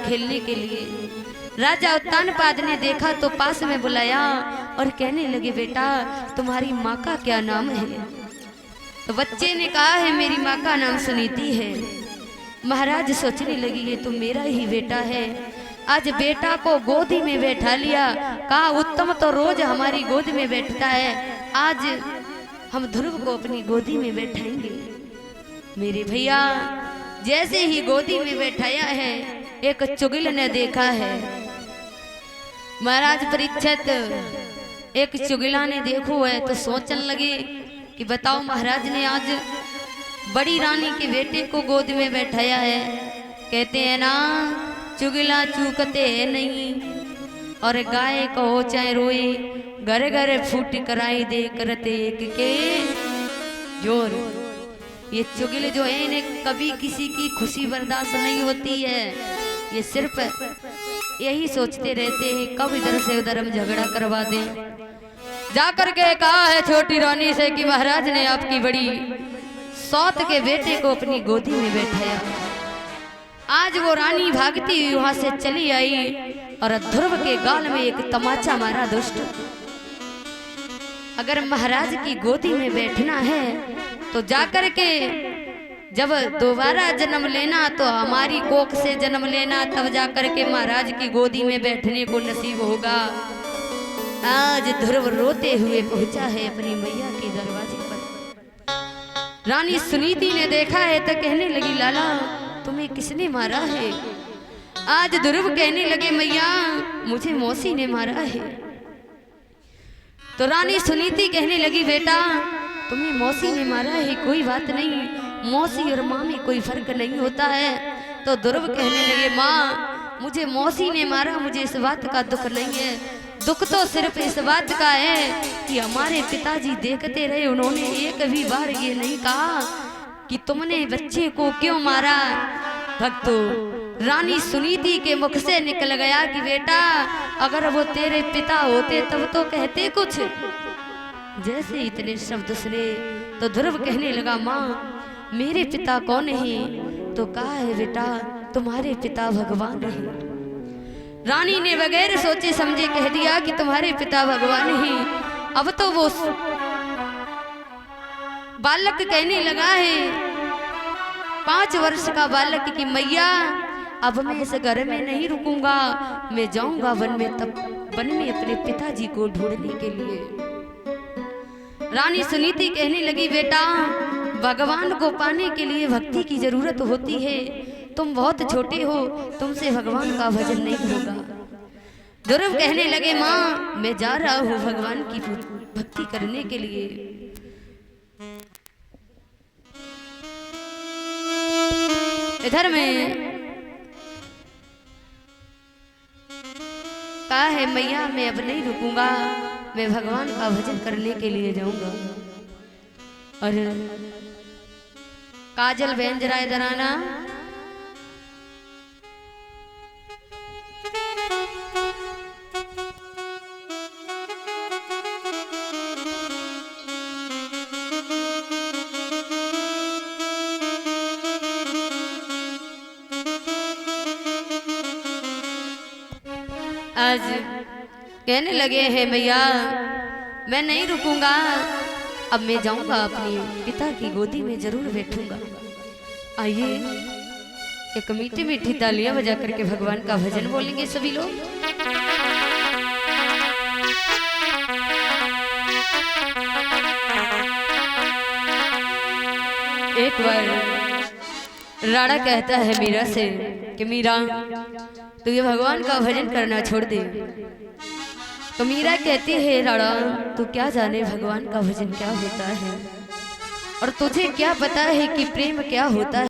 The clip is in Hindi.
खेलने के लिए। राजा उत्तानपाद ने देखा तो पास में बुलाया और कहने लगे, बेटा तुम्हारी माँ का क्या नाम है? तो बच्चे ने कहा है, मेरी माँ का नाम सुनीति है। महाराज सोचने लगी, ये तो मेरा ही बेटा है। आज बेटा को गोदी में बैठा लिया। कहा, उत्तम तो रोज हमारी गोद में बैठता है, आज हम ध्रुव को अपनी गोदी में बैठाएंगे। मेरे भैया जैसे ही गोदी में बैठाया है, एक चुगिल ने देखा है। महाराज परीक्षित, एक चुगिला ने देखो है तो सोचने लगे कि बताओ, महाराज ने आज बड़ी रानी के बेटे को गोद में बैठाया है। कहते हैं ना, चुगिला चूकते है नहीं, और गाय कहो चाहे रोए, घर घर फूट कराई दे करते एक के जोर। ये चुगिल जो है, इन्हें कभी किसी की खुशी बर्दाश्त नहीं होती है। ये सिर्फ यही सोचते रहते हैं कब इधर से उधर हम झगड़ा करवा दें। जाकर के कहा है छोटी रानी से कि महाराज ने आपकी बड़ी सौत के बेटे को अपनी गोदी में बैठाया। आज वो रानी भागती हुई वहां से चली आई और ध्रुव के गाल में एक तमाचा मारा। दुष्ट, अगर महाराज की गोदी में बैठना है तो जाकर के जब दोबारा जन्म लेना तो हमारी कोख से जन्म लेना, तब जाकर के महाराज की गोदी में बैठने को नसीब होगा। आज ध्रुव रोते हुए पहुंचा है अपनी मैया के दरवाजे पर। रानी सुनीति ने देखा है तो कहने लगी, लाला तुम्हें किसने मारा है? आज ध्रुव कहने लगे, मैया मुझे मौसी ने मारा है। तो रानी सुनीति कहने लगी, बेटा तुम्हें मौसी ने मारा है, कोई बात नहीं, मौसी और माँ में कोई फर्क नहीं होता है। तो ध्रुव कहने लगे, माँ मुझे मौसी ने मारा, मुझे इस बात का दुख नहीं है। दुख तो सिर्फ इस बात का है कि हमारे पिताजी देखते रहे, उन्होंने एक भी बार ये नहीं कहा कि तुमने बच्चे को क्यों मारा। भक्तों, रानी सुनीति के मुख से निकल गया कि बेटा अगर वो तेरे पिता होते तब तो कहते कुछ। जैसे इतने शब्द सुने तो ध्रुव कहने लगा, माँ मेरे पिता कौन है? तो कहा है, बेटा तुम्हारे पिता भगवान हैं। रानी ने बगैर सोचे समझे कह दिया कि तुम्हारे पिता भगवान हैं। अब तो वो बालक कहने लगा है, 5 वर्ष का बालक, कि मैया अब मैं इस घर में नहीं रुकूंगा, मैं जाऊंगा वन में, तब वन में अपने पिताजी को ढूंढने के लिए। रानी सुनीति कहने लगी, बेटा भगवान को पाने के लिए भक्ति की जरूरत होती है, तुम बहुत छोटे हो, तुमसे भगवान का भजन नहीं होगा। ध्रुव कहने लगे, माँ मैं जा रहा हूँ भगवान की भक्ति करने के लिए। इधर में कहा है, मैया मैं अब नहीं रुकूंगा, मैं भगवान का भजन करने के लिए जाऊंगा। और काजल बहन जरा इधर आना। आज कहने लगे हैं, मैया मैं नहीं रुकूंगा, अब मैं जाऊंगा अपनी पिता की गोदी में जरूर बैठूंगा। आइए एक मीठी मीठी तालियां बजा करके भगवान का भजन बोलेंगे सभी लोग। एक बार राणा कहता है मीरा से कि मीरा तू ये भगवान का भजन करना छोड़ दे। तो मीरा कहती है, राणा तू क्या जाने भगवान का भजन क्या होता है, और तुझे क्या पता है कि प्रेम क्या होता है।